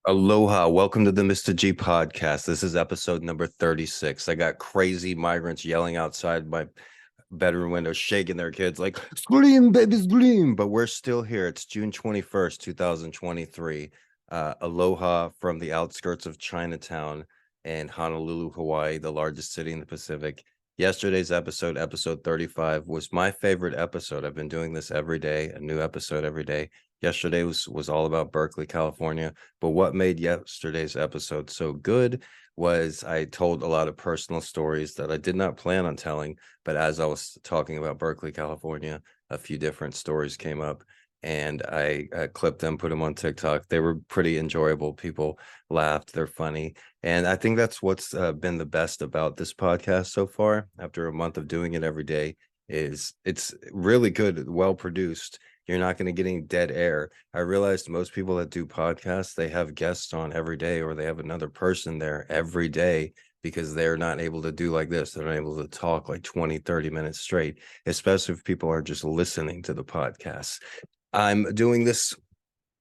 Aloha. Welcome to the Mr.G podcast. This is episode number 36. I got crazy migrants yelling outside my bedroom window, shaking their kids like, scream, baby, scream. But we're still here. It's June 21st, 2023. Aloha from the outskirts of Chinatown and Honolulu, Hawaii, the largest city in the Pacific. Yesterday's episode, episode 35, was my favorite episode. I've been doing this every day, a new episode every day. Yesterday was all about Berkeley, California. But what made yesterday's episode so good was I told a lot of personal stories that I did not plan on telling. But as I was talking about Berkeley, California, a few different stories came up and I clipped them, put them on TikTok. They were pretty enjoyable. People laughed. They're funny. And I think that's what's been the best about this podcast so far. After a month of doing it every day, is it's really good, well produced. You're not going to get any dead air. I realized most people that do podcasts, they have guests on every day or they have another person there every day because they're not able to do like this. They're not able to talk like 20, 30 minutes straight, especially if people are just listening to the podcast. I'm doing this,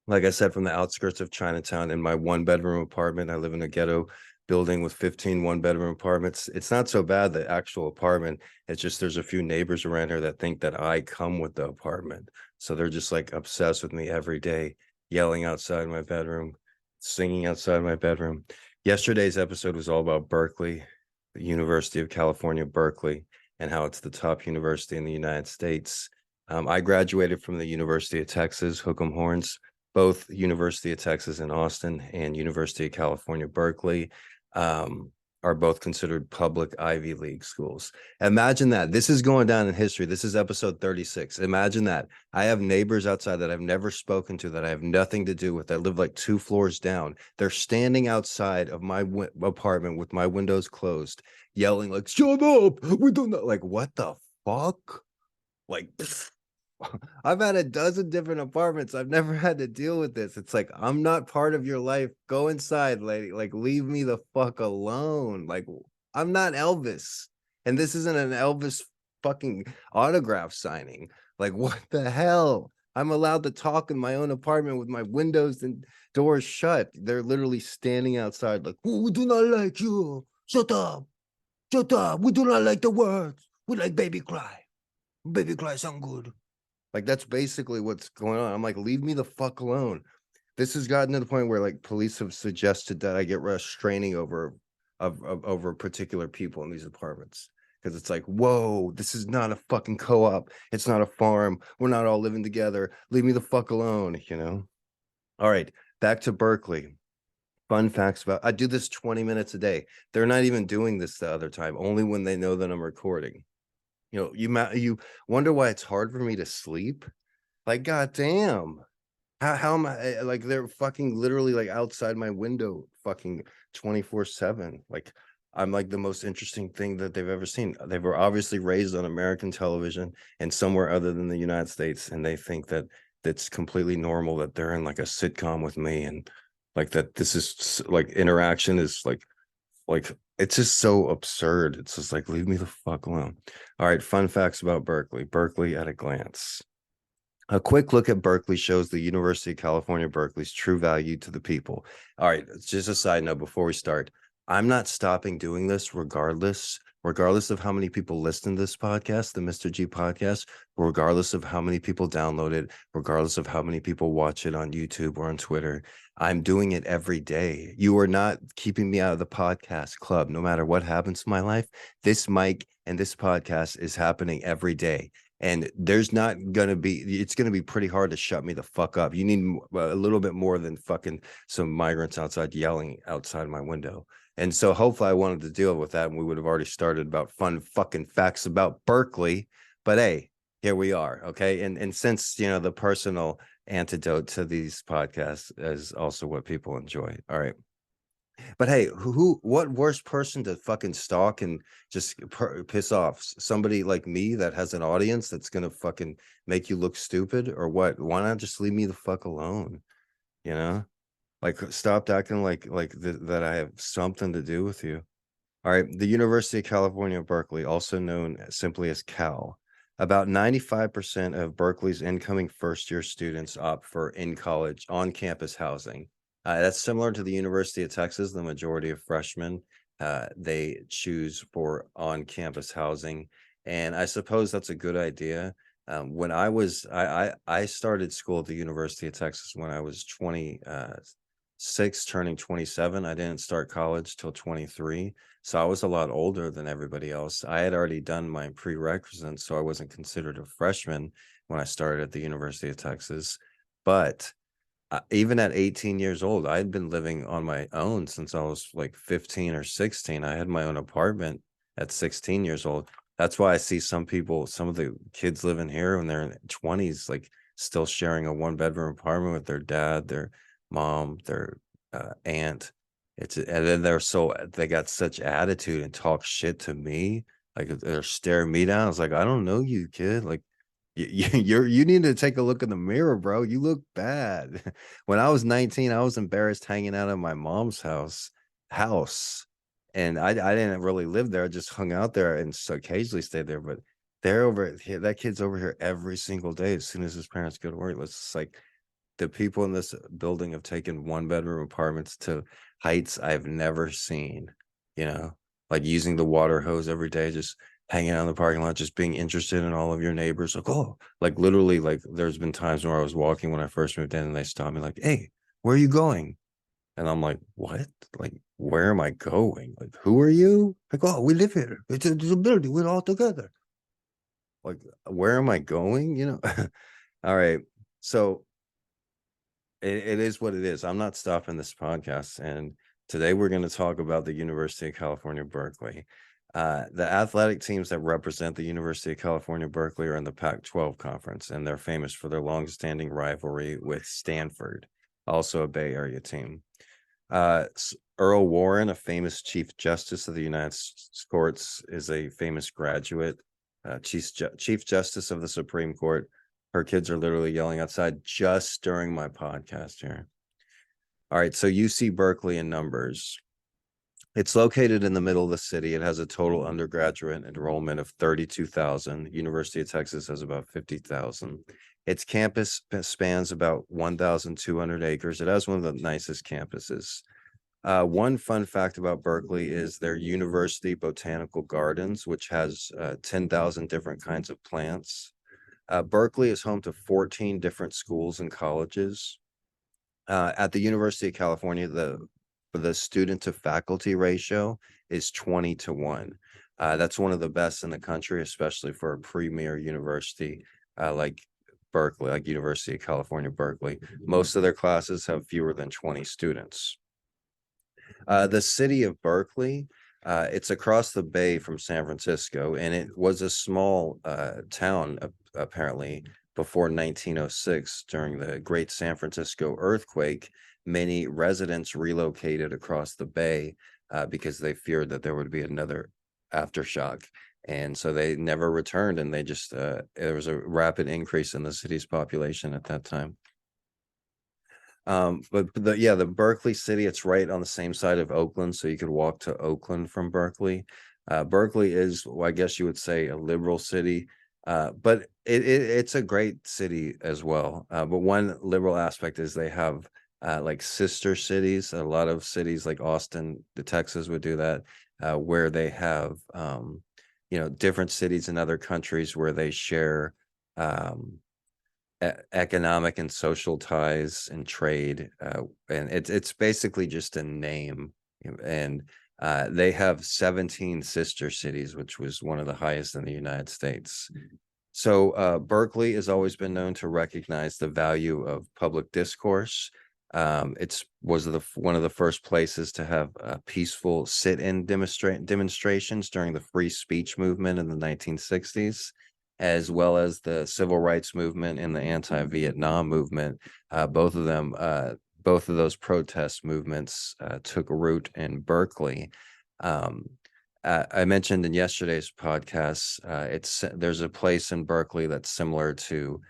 like I said, from the outskirts of Chinatown in my one-bedroom apartment. I live in a ghetto building with 15 one-bedroom apartments. It's not so bad, the actual apartment. It's just there's a few neighbors around here that think that I come with the apartment. So they're just like obsessed with me every day, yelling outside my bedroom, singing outside my bedroom. Yesterday's episode was all about Berkeley, the University of California, Berkeley, and how it's the top university in the United States. I graduated from the University of Texas, Hook 'em Horns, both University of Texas in Austin and University of California, Berkeley, are both considered public Ivy League schools. Imagine that. This is going down in history. This is episode 36. Imagine that. I have neighbors outside that I've never spoken to, that I have nothing to do with, that live like 2 floors down. They're standing outside of my apartment with my windows closed, yelling like, shut up. We don't know. Like, what the fuck? Like, I've had a dozen different apartments. I've never had to deal with this. It's like, I'm not part of your life. Go inside, lady. Like, leave me the fuck alone. Like, I'm not Elvis. And this isn't an Elvis fucking autograph signing. Like, what the hell? I'm allowed to talk in my own apartment with my windows and doors shut. They're literally standing outside, like, oh, we do not like you. Shut up. Shut up. We do not like the words. We like baby cry. Baby cry sound good. Like, that's basically what's going on. I'm like, leave me the fuck alone. This has gotten to the point where like police have suggested that I get restraining over over particular people in these apartments, because it's like, whoa, this is not a fucking co-op. It's not a farm. We're not all living together. Leave me the fuck alone, you know? All right, back to Berkeley. Fun facts about, I do this 20 minutes a day. They're not even doing this the other time, only when they know that I'm recording. You know, you wonder why it's hard for me to sleep. Like, goddamn, how am I, like, they're fucking literally like outside my window, fucking 24/7. Like, I'm like the most interesting thing that they've ever seen. They were obviously raised on American television and somewhere other than the United States, and they think that that's completely normal, that they're in like a sitcom with me, and like that this is like interaction is like it's just so absurd. It's just like, leave me the fuck alone. All right, fun facts about Berkeley. Berkeley at a glance. A quick look at Berkeley shows the University of California, Berkeley's true value to the people. All right, just a side note before we start. I'm not stopping doing this regardless of how many people listen to this podcast, the Mr. G podcast, regardless of how many people download it, regardless of how many people watch it on YouTube or on Twitter. I'm doing it every day. You are not keeping me out of the podcast club. No matter what happens to my life, this mic and this podcast is happening every day. And there's not going to be, it's going to be pretty hard to shut me the fuck up. You need a little bit more than fucking some migrants outside yelling outside my window. And so hopefully I wanted to deal with that, and we would have already started about fun fucking facts about Berkeley. But hey, here we are. Okay. And since, you know, the personal antidote to these podcasts is also what people enjoy. All right. But hey, what worse person to fucking stalk and just piss off? Somebody like me that has an audience that's gonna fucking make you look stupid, or what? Why not just leave me the fuck alone? You know, like, stop acting like that I have something to do with you. All right, the University of California, Berkeley, also known simply as Cal. About 95% of Berkeley's incoming first-year students opt for in-college, on-campus housing. That's similar to the University of Texas. The majority of freshmen, they choose for on-campus housing, and I suppose that's a good idea. When I started school at the University of Texas when I was 26, turning 27. I didn't start college till 23, so I was a lot older than everybody else. I had already done my prerequisites, so I wasn't considered a freshman when I started at the University of Texas, but even at 18 years old, I had been living on my own since I was like 15 or 16. I had my own apartment at 16 years old. That's why I see some people, some of the kids living here when they're in their 20s, like still sharing a one-bedroom apartment with their dad, their mom, their aunt. And then they got such attitude and talk shit to me, like they're staring me down. I was like, I don't know you, kid. Like, you need to take a look in the mirror, bro. You look bad. When I was 19, I was embarrassed hanging out at my mom's house. And I didn't really live there. I just hung out there and so occasionally stayed there. But they're over here. That kid's over here every single day as soon as his parents go to work. It's just like the people in this building have taken one-bedroom apartments to heights I've never seen, like using the water hose every day, just hanging out in the parking lot, just being interested in all of your neighbors. Like, oh, like literally, like there's been times where I was walking when I first moved in and they stopped me like, hey, where are you going? And I'm like, what? Like, where am I going? Like, who are you? Like, oh, we live here. It's a building. We're all together. Like, where am I going? All right. So it is what it is. I'm not stopping this podcast. And today we're going to talk about the University of California, Berkeley. The athletic teams that represent the University of California, Berkeley are in the Pac-12 conference, and they're famous for their long-standing rivalry with Stanford, also a Bay Area team. Earl Warren, a famous Chief Justice of the United States Courts, is a famous graduate, Chief Justice of the Supreme Court. Her kids are literally yelling outside just during my podcast here. All right, so UC Berkeley in numbers. It's located in the middle of the city. It has a total undergraduate enrollment of 32,000. University of Texas has about 50,000. Its campus spans about 1,200 acres. It has one of the nicest campuses. One fun fact about Berkeley is their University Botanical Gardens, which has 10,000 different kinds of plants. Berkeley is home to 14 different schools and colleges. At the University of California, the student to faculty ratio is 20-1. That's one of the best in the country, especially for a premier university like Berkeley, like University of California, Berkeley. Most of their classes have fewer than 20 students. The city of Berkeley, it's across the bay from San Francisco, and it was a small town apparently before 1906 during the Great San Francisco earthquake. Many residents relocated across the bay because they feared that there would be another aftershock. And so they never returned, and they just there was a rapid increase in the city's population at that time. But the Berkeley city, it's right on the same side of Oakland, so you could walk to Oakland from Berkeley. Berkeley is, well, I guess you would say, a liberal city, but it's a great city as well. But one liberal aspect is they have like sister cities. A lot of cities like Austin, the Texas would do that, where they have different cities in other countries where they share economic and social ties and trade, and it's basically just a name. And they have 17 sister cities, which was one of the highest in the United States. So Berkeley has always been known to recognize the value of public discourse. It's one of the first places to have peaceful sit-in demonstrations during the free speech movement in the 1960s, as well as the civil rights movement and the anti-Vietnam movement. Both of those protest movements took root in Berkeley. I mentioned in yesterday's podcast, there's a place in Berkeley that's similar to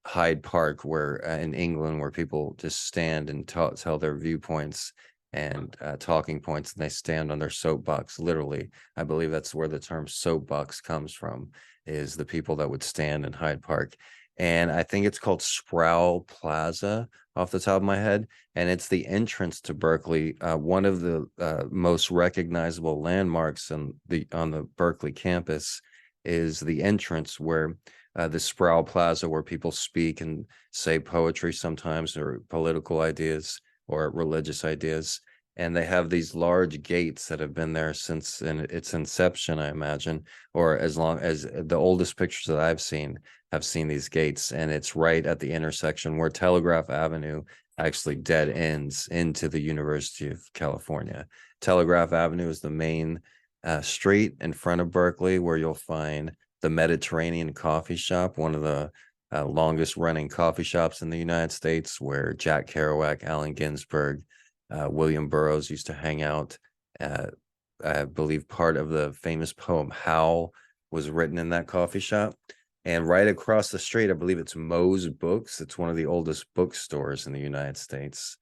Hyde Park, where in England, where people just stand and tell their viewpoints and talking points, and they stand on their soapbox. Literally, I believe that's where the term soapbox comes from, is the people that would stand in Hyde Park. and I think it's called Sproul Plaza off the top of my head, and it's the entrance to Berkeley. One of the most recognizable landmarks on the Berkeley campus is the entrance where the Sproul Plaza, where people speak and say poetry sometimes, or political ideas or religious ideas. And they have these large gates that have been there since its inception, I imagine, or as long as the oldest pictures that I've seen have seen these gates. And it's right at the intersection where Telegraph Avenue actually dead ends into the University of California. Telegraph Avenue is the main street in front of Berkeley, where you'll find the Mediterranean Coffee Shop, one of the longest running coffee shops in the United States, where Jack Kerouac, Allen Ginsberg, William Burroughs used to hang out. I believe part of the famous poem Howl was written in that coffee shop. And right across the street, I believe it's Moe's Books. It's one of the oldest bookstores in the United States.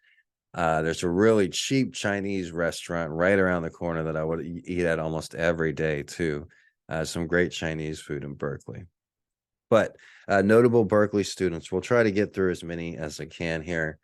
There's a really cheap Chinese restaurant right around the corner that I would eat at almost every day too. Some great Chinese food in Berkeley. But notable Berkeley students, we'll try to get through as many as I can here.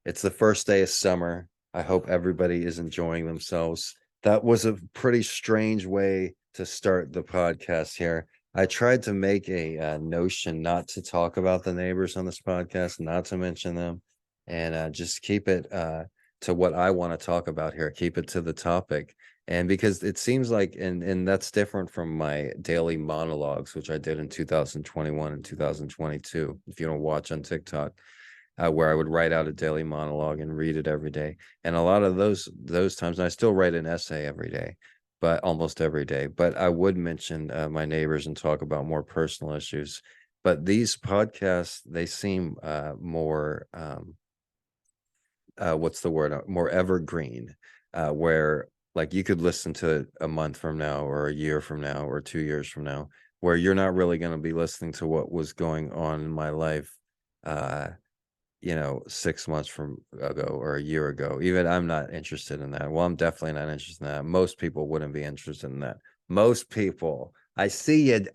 It's the first day of summer. I hope everybody is enjoying themselves. That was a pretty strange way to start the podcast here. I tried to make a notion not to talk about the neighbors on this podcast, not to mention them, and just keep it to what I want to talk about here. Keep it to the topic. And because it seems like, and that's different from my daily monologues, which I did in 2021 and 2022. If you don't watch on TikTok, where I would write out a daily monologue and read it every day. And a lot of those times, and I still write an essay every day, but almost every day. But I would mention my neighbors and talk about more personal issues. But these podcasts, they seem more what's the word? More evergreen, where like you could listen to it a month from now, or a year from now, or 2 years from now, where you're not really going to be listening to what was going on in my life 6 months from ago or a year ago. Even I'm not interested in that. Well, I'm definitely not interested in that. Most people wouldn't be interested in that. Most people. I see you.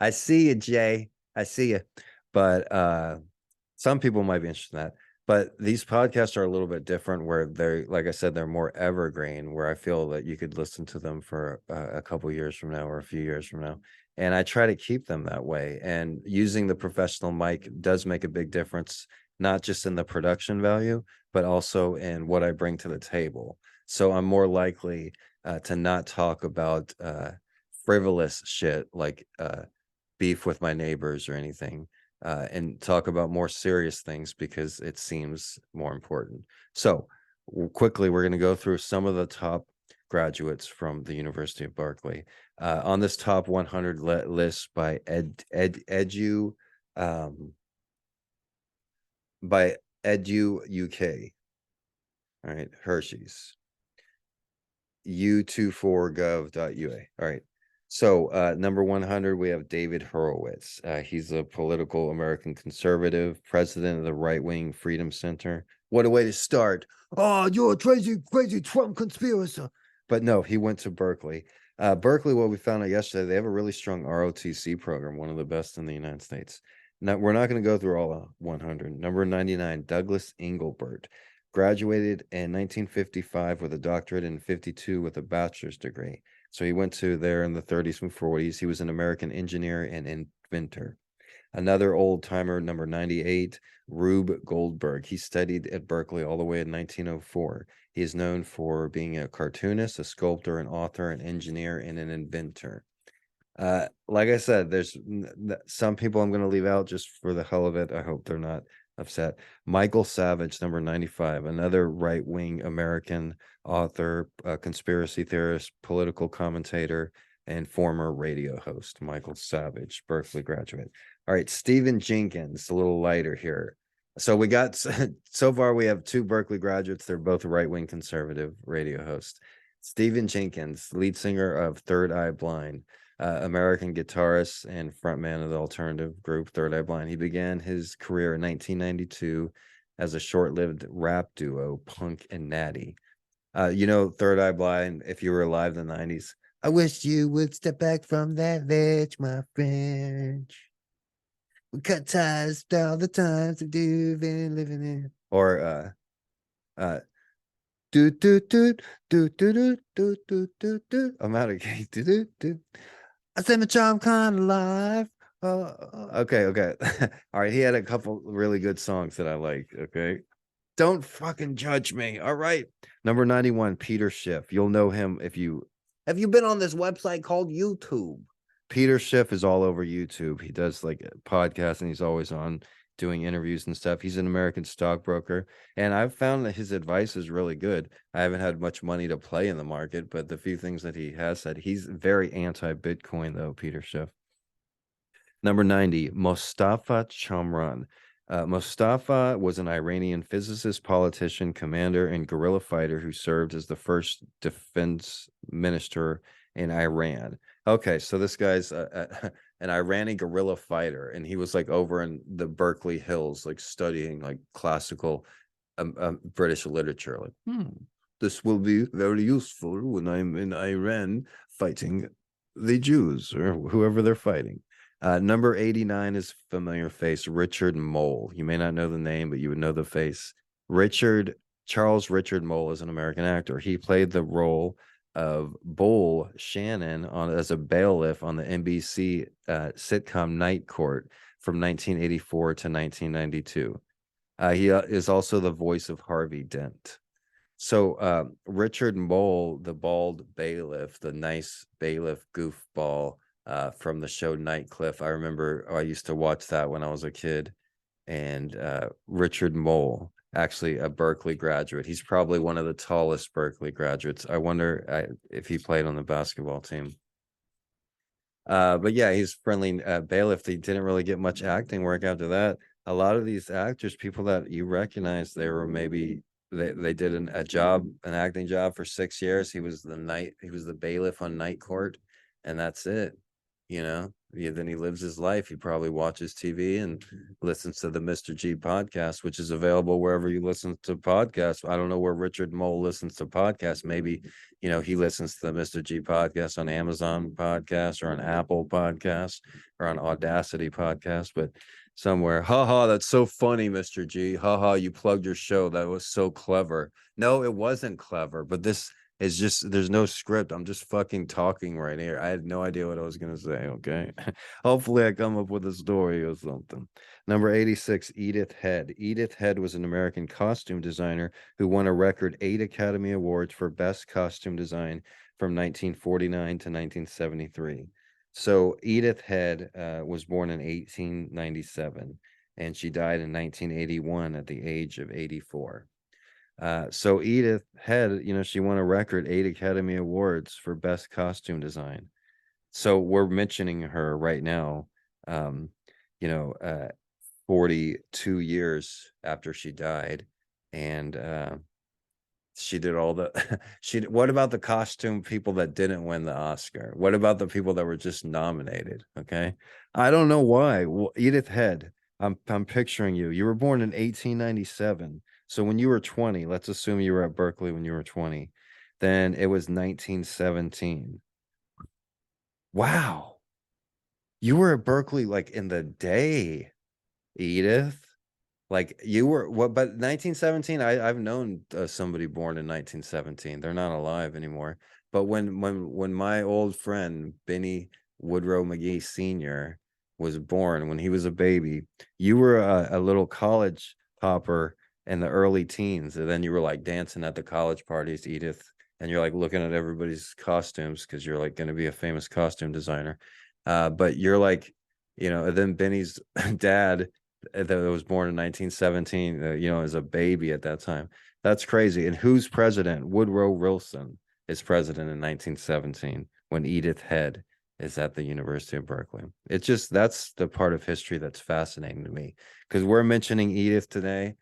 I see you, Jay. I see you. But some people might be interested in that. But these podcasts are a little bit different, where they're, like I said, they're more evergreen, where I feel that you could listen to them for a couple years from now or a few years from now. And I try to keep them that way. And using the professional mic does make a big difference, not just in the production value, but also in what I bring to the table. So I'm more likely to not talk about frivolous shit like beef with my neighbors or anything, and talk about more serious things because it seems more important. So quickly, we're going to go through some of the top graduates from the University of Berkeley. On this top 100 list by by Edu UK. All right, Hershey's. u24gov.ua. All right. So number 100, we have David Horowitz. He's a political American conservative, president of the right-wing Freedom Center. What a way to start. Oh, you're a crazy Trump conspiracy. But no, he went to Berkeley. Berkeley, what we found out yesterday, they have a really strong ROTC program, one of the best in the United States. Now, we're not going to go through all 100. Number 99, Douglas Engelbert. Graduated in 1955 with a doctorate, and 52 with a bachelor's degree. So he went to there in the 30s and 40s. He was an American engineer and inventor. Another old timer, number 98, Rube Goldberg. He studied at Berkeley all the way in 1904. He is known for being a cartoonist, a sculptor, an author, an engineer, and an inventor. Like I said, there's some people I'm going to leave out just for the hell of it. I hope they're not upset. Michael Savage, number 95, another right-wing American author, conspiracy theorist, political commentator, and former radio host. Michael Savage, Berkeley graduate. All right, Stephen Jenkins, a little lighter here. So we got, so far we have 2 Berkeley graduates. They're both right-wing conservative radio hosts. Stephen Jenkins, lead singer of Third Eye Blind, American guitarist and frontman of the alternative group Third Eye Blind. He began his career in 1992 as a short-lived rap duo, Punk and Natty. Third Eye Blind, if you were alive in the 90s. I wish you would step back from that ledge, my friend. We cut ties all the times we do been living in. Or do do do do do do do do do do. I'm out of cake. Do do do. I said my charm kind of life. Okay, okay. All right. He had a couple really good songs that I like. Okay. Don't fucking judge me. All right. Number 91, Peter Schiff. You'll know him if you have you been on this website called YouTube. Peter Schiff is all over YouTube. He does like podcasts and he's always on doing interviews and stuff. He's an American stockbroker. And I've found that his advice is really good. I haven't had much money to play in the market, but the few things that he has said, he's very anti-Bitcoin though, Peter Schiff. Number 90, Mostafa Chamran. Mostafa was an Iranian physicist, politician, commander, and guerrilla fighter who served as the first defense minister in Iran. Okay, so this guy's an Iranian guerrilla fighter, and he was like over in the Berkeley Hills, like studying like classical British literature. Like, this will be very useful when I'm in Iran fighting the Jews or whoever they're fighting. Number 89 is familiar face, Richard Mole. You may not know the name, but you would know the face. Charles Richard Mole is an American actor. He played the role of Bull Shannon as a bailiff on the NBC sitcom Night Court from 1984 to 1992. He is also the voice of Harvey Dent. So Richard Mole, the bald bailiff, the nice bailiff goofball from the show Nightcliff. I remember I used to watch that when I was a kid. And Richard Mole, actually a Berkeley graduate. He's probably one of the tallest Berkeley graduates. I wonder if he played on the basketball team. But yeah, he's friendly bailiff. He didn't really get much acting work after that. A lot of these actors, people that you recognize, they were maybe they did an acting job for 6 years. He was the bailiff on Night Court, and that's it. Then he lives his life. He probably watches TV and listens to the Mr.G podcast, which is available wherever you listen to podcasts. I don't know where Richard Mole listens to podcasts. Maybe, he listens to the Mr.G podcast on Amazon podcast or on Apple podcast or on Audacity podcast, but somewhere. Haha, that's so funny, Mr. G. Haha, you plugged your show. That was so clever. No, it wasn't clever, but this it's just there's no script. I'm just fucking talking right here. I had no idea what I was gonna say. Okay. Hopefully I come up with a story or something. Number 86, Edith Head. Edith Head was an American costume designer who won a record 8 Academy Awards for Best Costume Design from 1949 to 1973. So Edith Head was born in 1897 and she died in 1981 at the age of 84. So Edith Head, she won a record 8 Academy Awards for Best Costume Design. So we're mentioning her right now, you know, 42 years after she died. And she did all the what about the costume people that didn't win the Oscar? What about the people that were just nominated? Okay. I don't know why. Well, Edith Head, I'm picturing you. You were born in 1897. So when you were 20, let's assume you were at Berkeley when you were 20, then it was 1917. Wow. You were at Berkeley like in the day, Edith. Like you were what, but 1917, I've known somebody born in 1917. They're not alive anymore. But when my old friend Benny Woodrow McGee Sr. was born, when he was a baby, you were a little college hopper in the early teens, and then you were like dancing at the college parties, Edith, and you're like looking at everybody's costumes because you're like going to be a famous costume designer. But you're like, then Benny's dad that was born in 1917, as a baby at that time. That's crazy. And who's president? Woodrow Wilson is president in 1917 when Edith Head is at the University of Berkeley. It's just that's the part of history that's fascinating to me because we're mentioning Edith today,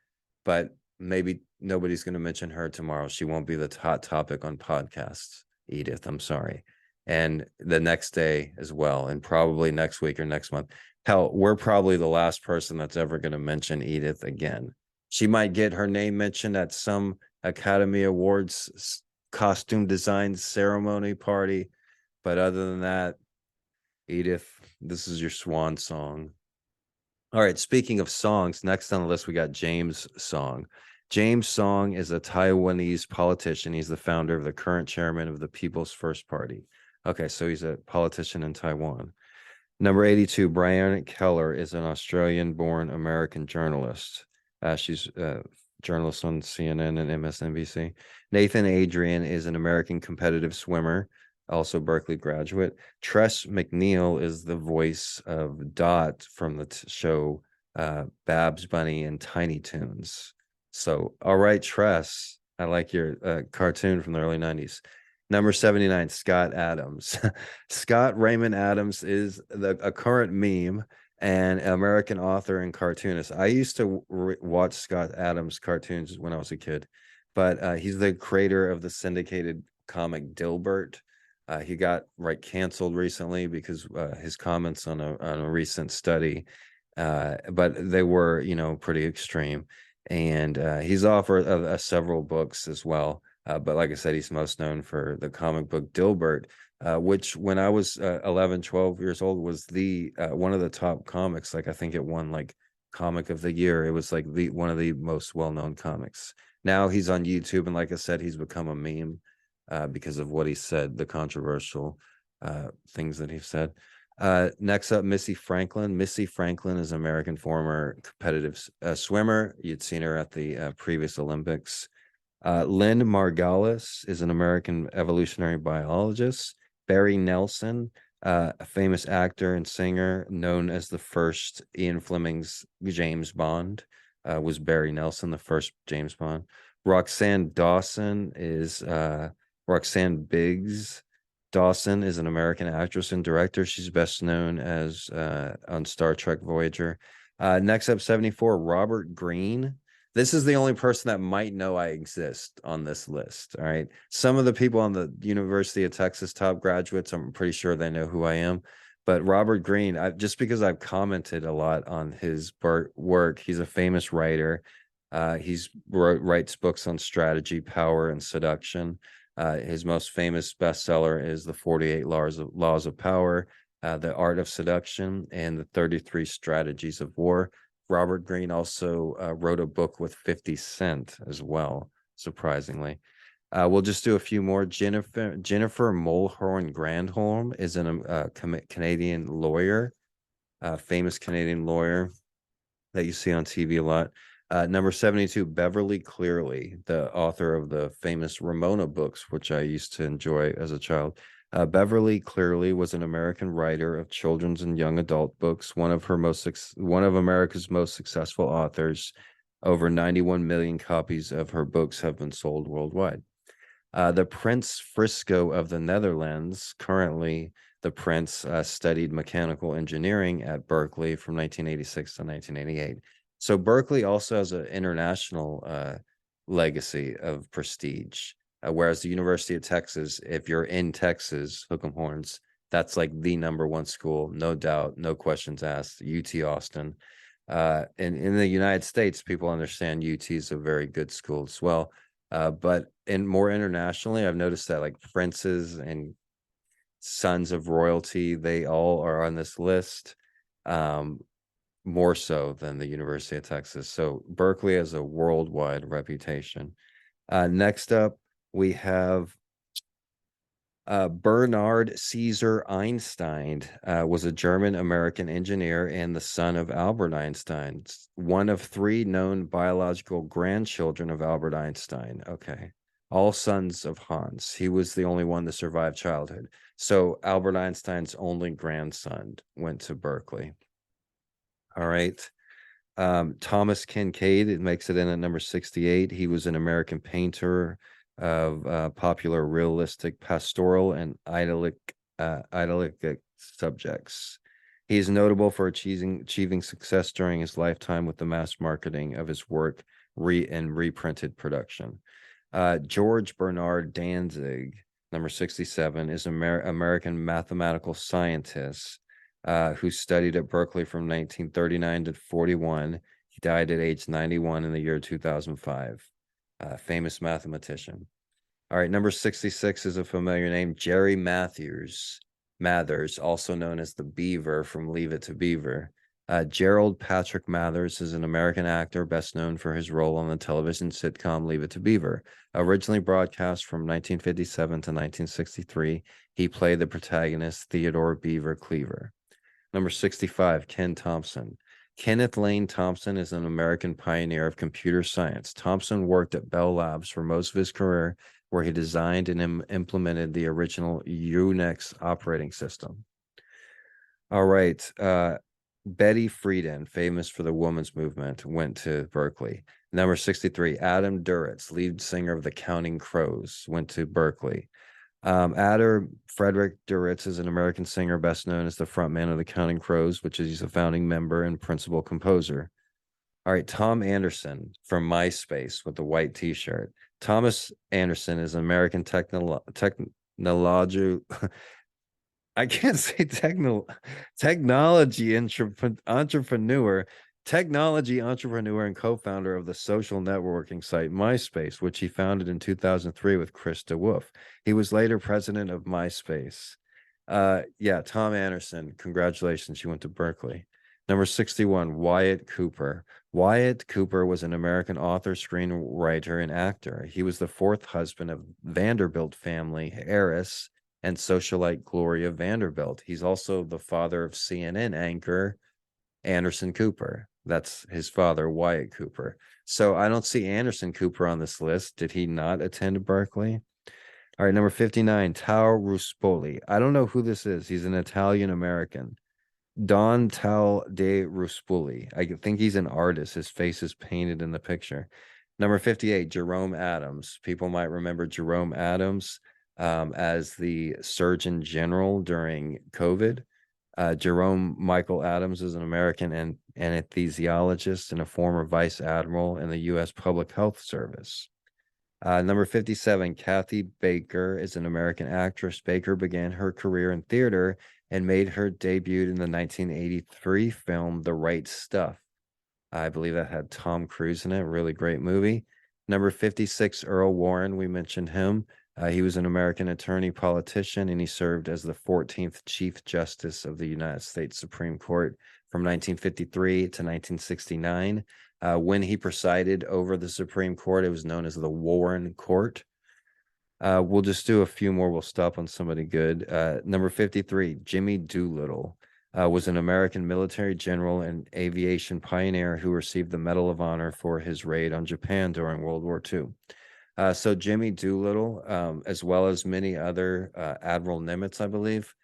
but maybe nobody's going to mention her tomorrow. She won't be the hot topic on podcasts. Edith, I'm sorry. And the next day as well, and probably next week or next month. Hell, we're probably the last person that's ever going to mention Edith again. She might get her name mentioned at some Academy Awards costume design ceremony party. But other than that, Edith, this is your swan song. All right, speaking of songs, next on the list we got James Song. James Song is a Taiwanese politician. He's the founder of the current chairman of the People's First Party. Okay, so he's a politician in Taiwan. Number 82, Brianna Keller is an Australian-born American journalist. She's a journalist on CNN and MSNBC. Nathan Adrian is an American competitive swimmer, also Berkeley graduate. Tress McNeil is the voice of Dot from the show Babs Bunny and Tiny Toons. So, all right, Tress, I like your cartoon from the early 90s. Number 79, Scott Adams. Scott Raymond Adams is a current meme and American author and cartoonist. I used to watch Scott Adams cartoons when I was a kid, but he's the creator of the syndicated comic Dilbert. He got canceled recently because his comments on a recent study, but they were pretty extreme. And he's authored several books as well. But like I said, he's most known for the comic book Dilbert, which when I was 11, 12 years old was the one of the top comics. Like I think it won comic of the year. It was like the one of the most well-known comics. Now he's on YouTube, and like I said, he's become a meme because of what he said, the controversial things that he said. Next up, Missy Franklin. Missy Franklin is an American former competitive swimmer. You'd seen her at the previous Olympics. Lynn Margulis is an American evolutionary biologist. Barry Nelson, a famous actor and singer known as the first Ian Fleming's James Bond, was Barry Nelson, the first James Bond. Roxanne Dawson is Roxanne Biggs. Dawson is an American actress and director. She's best known as on Star Trek Voyager. Next up, 74, Robert Greene. This is the only person that might know I exist on this list. All right. Some of the people on the University of Texas top graduates, I'm pretty sure they know who I am. But Robert Greene, just because I've commented a lot on his work, he's a famous writer. He's writes books on strategy, power, and seduction. His most famous bestseller is The 48 Laws of Power, The Art of Seduction, and The 33 Strategies of War. Robert Greene also wrote a book with 50 Cent as well, surprisingly. We'll just do a few more. Jennifer Mulhorn Grandholm is a Canadian lawyer, famous Canadian lawyer that you see on TV a lot. Number 72, Beverly Clearly, the author of the famous Ramona books, which I used to enjoy as a child. Beverly Clearly was an American writer of children's and young adult books, one of America's most successful authors. Over 91 million copies of her books have been sold worldwide. The Prince Frisco of the Netherlands, currently the Prince studied mechanical engineering at Berkeley from 1986 to 1988. So Berkeley also has an international legacy of prestige, whereas the University of Texas, if you're in Texas, hook 'em horns, that's like the number one school, no doubt, no questions asked. UT Austin. In the United States, people understand UT is a very good school as well. But more internationally, I've noticed that like princes and sons of royalty, they all are on this list, more so than the University of Texas. So Berkeley has a worldwide reputation. Next up, we have Bernard Caesar Einstein, was a German-American engineer and the son of Albert Einstein, one of three known biological grandchildren of Albert Einstein. Okay. All sons of Hans. He was the only one to survive childhood. So Albert Einstein's only grandson went to Berkeley. All right. Thomas Kincaid, it makes it in at number 68. He was an American painter of popular realistic pastoral and idyllic subjects. He is notable for achieving success during his lifetime with the mass marketing of his work and reprinted production. George Bernard Danzig, number 67, is an American mathematical scientist who studied at Berkeley from 1939 to 41. He died at age 91 in the year 2005. Famous mathematician. All right, number 66 is a familiar name, Jerry Mathers, also known as the Beaver from Leave It to Beaver. Gerald Patrick Mathers is an American actor best known for his role on the television sitcom Leave It to Beaver. Originally broadcast from 1957 to 1963, he played the protagonist Theodore Beaver Cleaver. Number 65, Ken Thompson. Kenneth Lane Thompson is an American pioneer of computer science. Thompson worked at Bell Labs for most of his career, where he designed and implemented the original Unix operating system. All right. Betty Friedan, famous for the women's movement, went to Berkeley. Number 63, Adam Duritz, lead singer of the Counting Crows, went to Berkeley. Adder Frederick Duritz is an American singer best known as the frontman of the Counting Crows, which is a founding member and principal composer. All right, Tom Anderson from MySpace with the white t-shirt. Thomas Anderson is an American technology I can't say technology entrepreneur, and co-founder of the social networking site MySpace, which he founded in 2003 with Chris DeWolf. He was later president of MySpace. Yeah, Tom Anderson, congratulations, you went to Berkeley. Number 61, Wyatt Cooper. Wyatt Cooper was an American author, screenwriter, and actor. He was the fourth husband of Vanderbilt family heiress and socialite Gloria Vanderbilt. He's also the father of CNN anchor Anderson Cooper. That's his father, Wyatt Cooper. So I don't see Anderson Cooper on this list. Did he not attend Berkeley? All right, number 59, Tao Ruspoli. I don't know who this is. He's an Italian American. Don Tal de Ruspoli. I think he's an artist. His face is painted in the picture. Number 58, Jerome Adams. People might remember Jerome Adams as the Surgeon General during COVID. Jerome Michael Adams is an American anesthesiologist and a former vice admiral in the U.S. Public Health Service. Number 57, Kathy Baker is an American actress. Baker began her career in theater and made her debut in the 1983 film The Right Stuff. I believe that had Tom Cruise in it. Really great movie. Number 56, Earl Warren. We mentioned him. He was an American attorney, politician, and he served as the 14th Chief Justice of the United States Supreme Court from 1953 to 1969. When he presided over the Supreme Court, it was known as the Warren Court. We'll just do a few more. We'll stop on somebody good. Number 53, Jimmy Doolittle was an American military general and aviation pioneer who received the Medal of Honor for his raid on Japan during World War II. So Jimmy Doolittle, as well as many other Admiral Nimitz, I believe,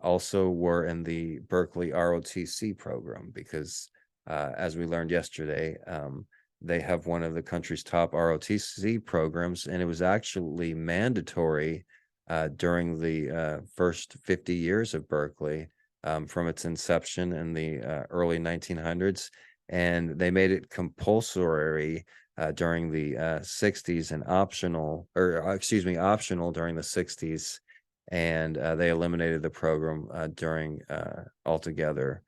also were in the Berkeley ROTC program because, as we learned yesterday, they have one of the country's top ROTC programs, and it was actually mandatory during the first 50 years of Berkeley from its inception in the early 1900s, and they made it compulsory during the 60s and optional during the 60s, and they eliminated the program during altogether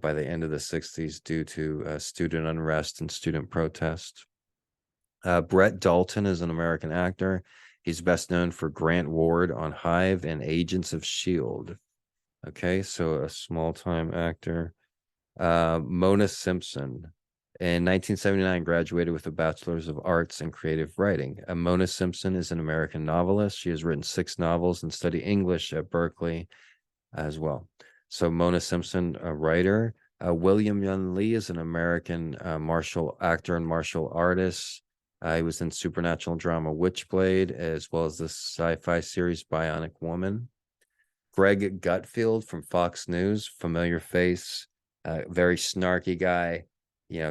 by the end of the 60s due to student unrest and student protest. Brett Dalton is an American actor. He's best known for Grant Ward on Hive and Agents of S.H.I.E.L.D. Okay, so a small-time actor. Mona Simpson. In 1979, graduated with a Bachelor's of Arts in Creative Writing. Mona Simpson is an American novelist. She has written 6 novels and studied English at Berkeley as well. So Mona Simpson, a writer. William Yun Lee is an American martial actor and martial artist. He was in supernatural drama Witchblade, as well as the sci-fi series Bionic Woman. Greg Gutfeld from Fox News, familiar face, very snarky guy,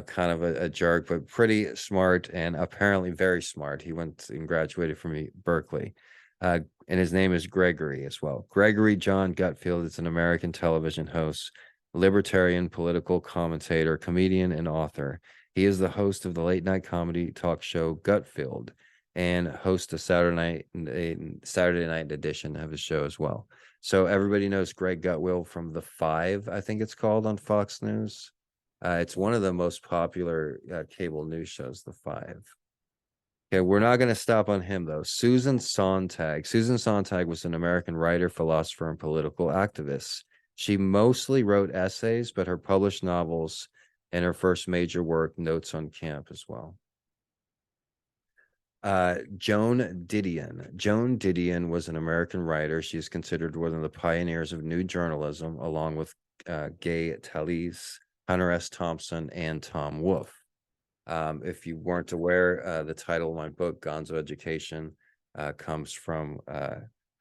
kind of a jerk, but pretty smart and apparently very smart. He went and graduated from Berkeley. And his name is Gregory as well. Gregory John Gutfeld is an American television host, libertarian political commentator, comedian, and author. He is the host of the late night comedy talk show Gutfeld and hosts a Saturday night edition of his show as well. So everybody knows Greg Gutwill from The Five, I think it's called, on Fox News. It's one of the most popular cable news shows, The Five. Okay, we're not going to stop on him, though. Susan Sontag. Susan Sontag was an American writer, philosopher, and political activist. She mostly wrote essays, but her published novels and her first major work, Notes on Camp, as well. Joan Didion. Joan Didion was an American writer. She is considered one of the pioneers of new journalism, along with Gay Talese, Hunter S. Thompson, and Tom Wolfe. If you weren't aware, the title of my book, Gonzo Education, comes from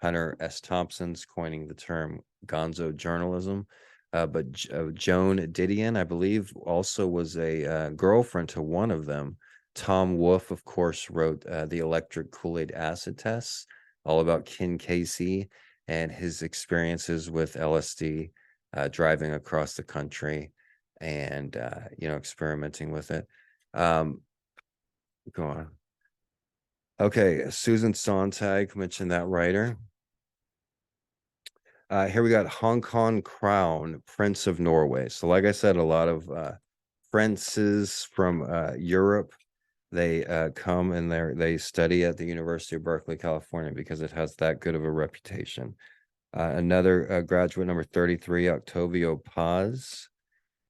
Hunter S. Thompson's coining the term gonzo journalism. But Joan Didion, I believe, also was a girlfriend to one of them. Tom Wolfe, of course, wrote the electric Kool-Aid acid tests, all about Ken Casey and his experiences with LSD, driving across the country and experimenting with it. Go on. Okay, Susan Sontag mentioned that writer. Here we got Hong Kong Crown, Prince of Norway. So, like I said, a lot of princes from Europe, they come and they study at the University of Berkeley, California, because it has that good of a reputation. Another graduate, number 33, Octavio Paz.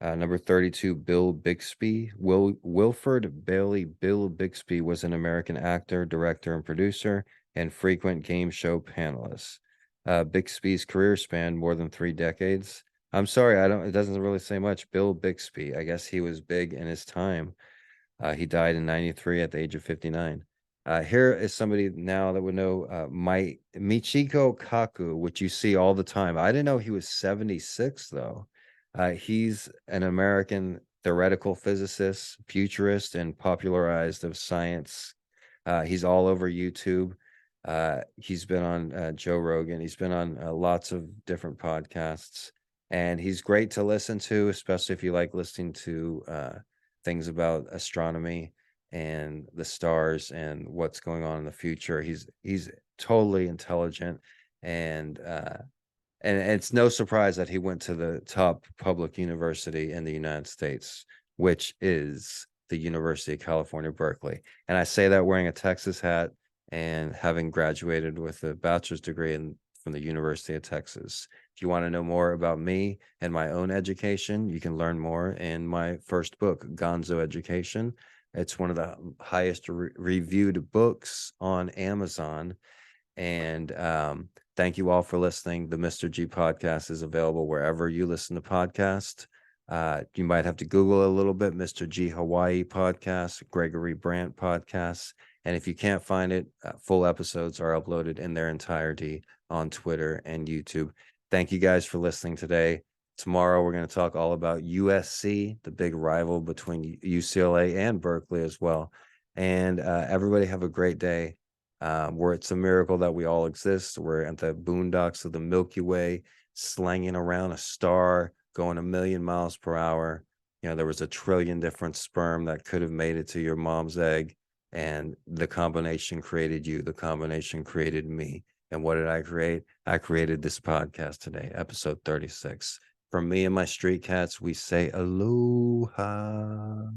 Number 32, Bill Bixby. Wilford Bailey Bill Bixby was an American actor, director, and producer, and frequent game show panelist. Bixby's career spanned more than 3 decades. I'm sorry, it doesn't really say much. Bill Bixby, I guess he was big in his time. He died in 93 at the age of 59. Here is somebody now that would know Michiko Kaku, which you see all the time. I didn't know he was 76, though. He's an American theoretical physicist, futurist, and popularized of science. He's all over YouTube. He's been on Joe Rogan. He's been on lots of different podcasts, and he's great to listen to, especially if you like listening to things about astronomy and the stars and what's going on in the future. He's totally intelligent, and it's no surprise that he went to the top public university in the United States, which is the University of California, Berkeley. And I say that wearing a Texas hat and having graduated with a bachelor's degree from the University of Texas. If you want to know more about me and my own education, you can learn more in my first book, Gonzo Education. It's one of the highest reviewed books on Amazon. And thank you all for listening. The Mr.G podcast is available wherever you listen to podcasts. You might have to Google a little bit, Mr.G Hawaii podcast, Gregory Brandt podcast. And if you can't find it, full episodes are uploaded in their entirety on Twitter and YouTube. Thank you guys for listening today. Tomorrow, we're going to talk all about USC, the big rival between UCLA and Berkeley as well. And everybody have a great day. Where it's a miracle that we all exist. We're at the boondocks of the Milky Way, slanging around a star, going 1,000,000 miles per hour. There was 1,000,000,000,000 different sperm that could have made it to your mom's egg, and the combination created you. The combination created me. And what did I create? I created this podcast today, episode 36. From me and my street cats, we say aloha.